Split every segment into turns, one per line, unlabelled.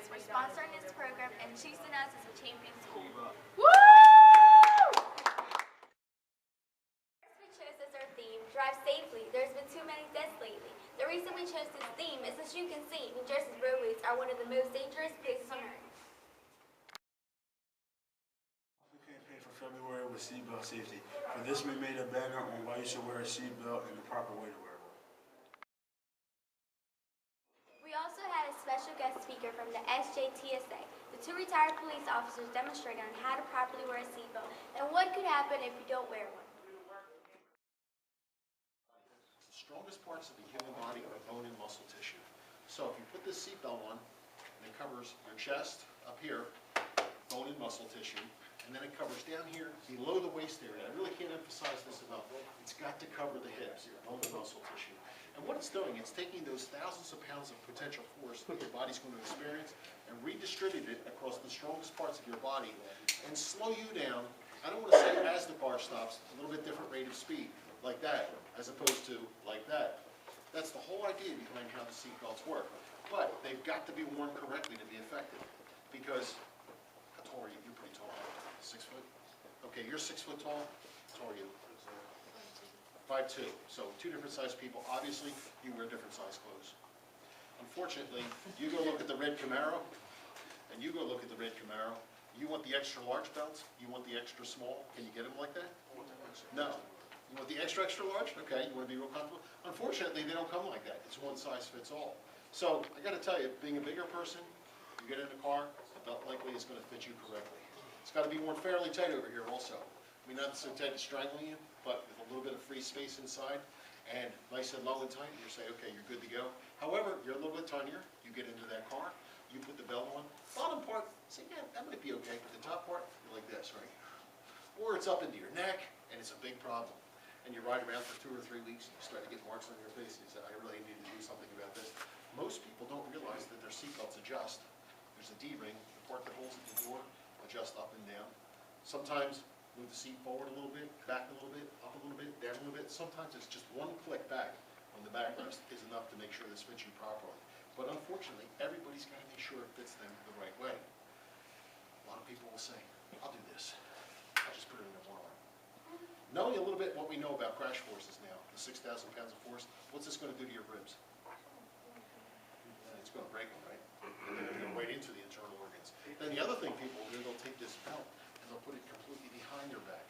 Schools for sponsoring this program and choosing us as a champion school.
Woo!
We chose as our theme, Drive Safely. There's been too many deaths lately. The reason we chose this theme is as you can see, New Jersey's roadways are one of the most dangerous places on earth.
We campaign for February with seatbelt safety. For this, we made a banner on why you should wear a seatbelt and the proper way to wear one.
We also had a special guest speaker from the SJTSA. The two retired police officers demonstrated on how to properly wear a seatbelt and what could happen if you don't wear one.
The strongest parts of the human body are bone and muscle tissue. So if you put this seatbelt on, and it covers your chest up here, bone and muscle tissue, and then it covers down here below the waist area. I really can't emphasize this enough. It's got to cover the hips, bone and muscle tissue. And what it's doing, it's taking those thousands of pounds of potential force that your body's going to experience and redistribute it across the strongest parts of your body and slow you down. I don't want to say as the car stops, a little bit different rate of speed, like that, as opposed to like that. That's the whole idea behind how the seat belts work. But they've got to be worn correctly to be effective. Because, how tall are you? You're pretty tall. 6 foot? Okay, you're 6 foot tall. How tall are you? 5'2". So two different sized people. Obviously, you wear different size clothes. Unfortunately, you go look at the red Camaro, and you go look at the red Camaro. You want the extra large belts? You want the extra small? Can you get them like that? No. You want the extra large? Okay, you want to be real comfortable? Unfortunately, they don't come like that. It's one size fits all. So, I got to tell you, being a bigger person, you get in a car, the belt likely is going to fit you correctly. It's got to be worn fairly tight over here also. I mean, not so tight it's strangling you, but with a little bit of free space inside, and nice and long and tight, you say, okay, you're good to go. However, you're a little bit tinier, you get into that car, you put the belt on, bottom part, say, yeah, that might be okay, but the top part, you're like this, right? Or it's up into your neck, and it's a big problem. And you ride around for 2 or 3 weeks, and you start to get marks on your face, and you say, I really need to do something about this. Most people don't realize that their seatbelts adjust. There's a D-ring, the part that holds the door, adjust up and down. Sometimes move the seat forward a little bit, back a little bit, up a little bit, down a little bit. Sometimes it's just one click back on the backrest is enough to make sure this fits you properly. But unfortunately, everybody's got to make sure it fits them the right way. A lot of people will say, I'll do this. I'll just put it in the one arm. Knowing a little bit what we know about crash forces now, the 6,000 pounds of force, what's this going to do to your ribs? It's going to break them, right? And they're going to go right into the internal organs. Then the other thing people will do, they'll take this belt and they'll put it completely behind your back.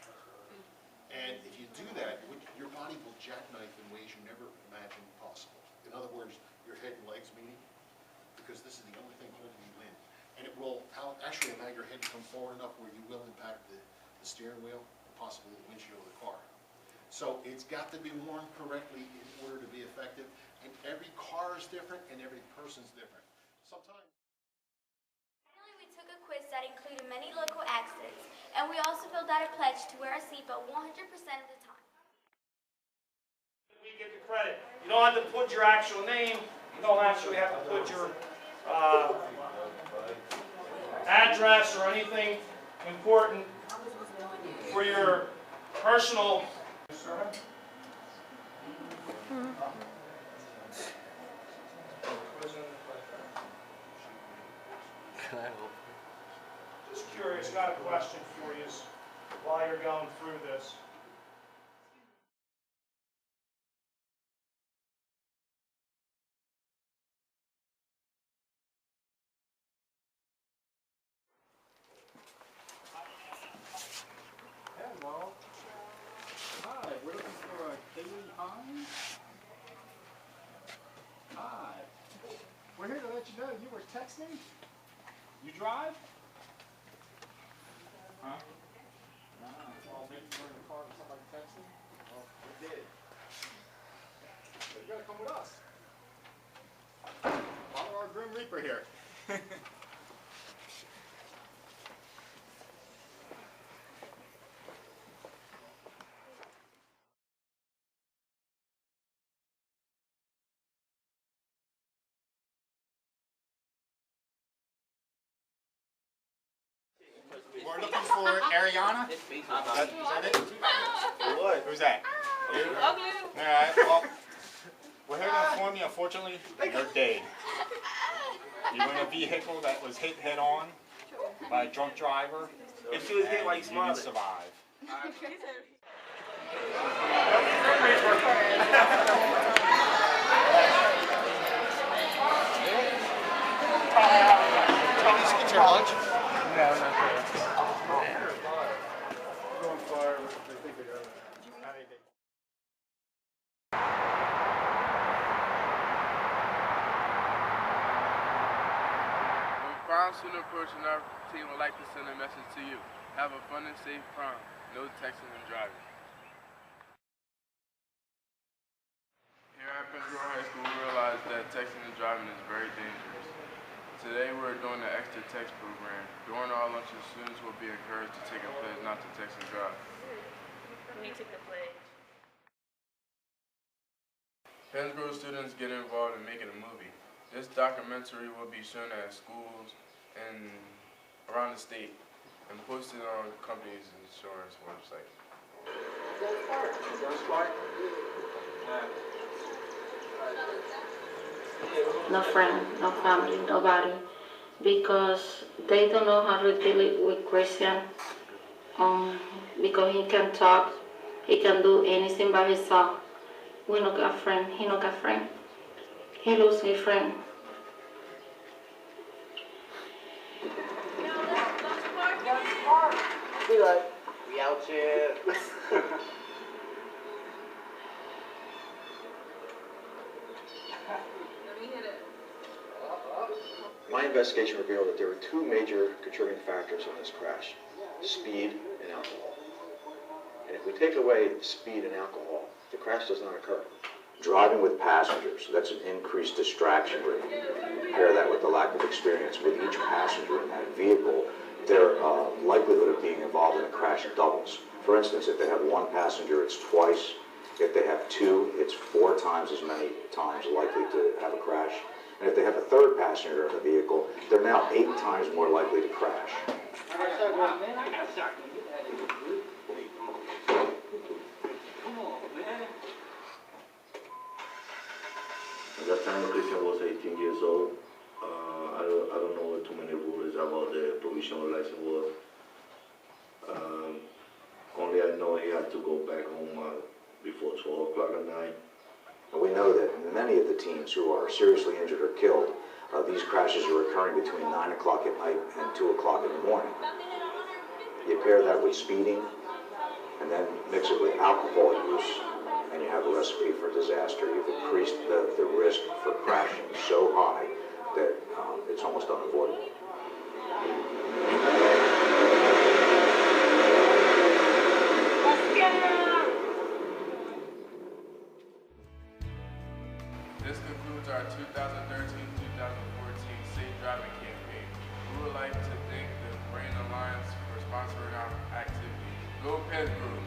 And if you do that, your body will jackknife in ways you never imagined possible. In other words, your head and legs meeting, because this is the only thing holding you in. And it will actually allow your head to come forward enough where you will impact the steering wheel, and possibly the windshield of the car. So it's got to be worn correctly in order to be effective. And every car is different and every person's different. Sometimes.
Finally, we took a quiz that included many local accidents, and we also filled out a pledge to wear a seatbelt 100% of the time.
We get the credit. You don't have to put your actual name. You don't actually have to put your address or anything important for your personal. Just curious, got a question for you while you're going through this.
Hello. Hi, we're looking for Kaylee Hines. Hi. We're here to let you know you were texting. You drive? Huh? Well, maybe you were in the car with somebody texting? Well, we did. So you gotta come with us. Follow our Grim Reaper here. We're looking for Ariana. Is that it? Who's that? You? Alright, well, We're here to inform you, unfortunately, you're dead. You're in a vehicle that was hit head on by a drunk driver.
If she was hit while you
You didn't
smiling.
survive.
Please get your lunch.
Go on fire, they think they got it.
When prom student approaching our team would like to send a message to you. Have a fun and safe prom. No texting and driving. Here at Pennsboro High School, we realize that texting and driving is very dangerous. Today we're doing the extra text program. During our lunches, students will be encouraged to take a pledge not to text and drive.
We took the pledge.
Pennsboro students get involved in making a movie. This documentary will be shown at schools and around the state and posted on the company's insurance website.
No friend, no family, nobody. Because they don't know how to deal it with Christian. Because he can talk, he can do anything by himself. We no got friend, he no got friend. He lose his friend.
We out here.
My investigation revealed that there were two major contributing factors in this crash: speed and alcohol. And if we take away speed and alcohol, the crash does not occur.
Driving with passengers, that's an increased distraction rate. Compare that with the lack of experience. With each passenger in that vehicle, their likelihood of being involved in a crash doubles. For instance, if they have one passenger, it's twice. If they have two, it's 4 times as many times likely to have a crash. And if they have a third passenger in the vehicle, they're now 8 times more likely to crash.
At that time, Christian was 18 years old. I don't know too many rules about the provisional license was. Only I know he had to go back home before 12 o'clock at night.
And we know that many of the teens who are seriously injured or killed, these crashes are occurring between 9 o'clock at night and 2 o'clock in the morning. You pair that with speeding, and then mix it with alcohol use, and you have a recipe for disaster. You've increased the risk for crashing so high that it's almost unavoidable.
This concludes our 2013-2014 Safe Driving Campaign. We would like to thank the Brain Alliance for sponsoring our activity. Go Pennsboro!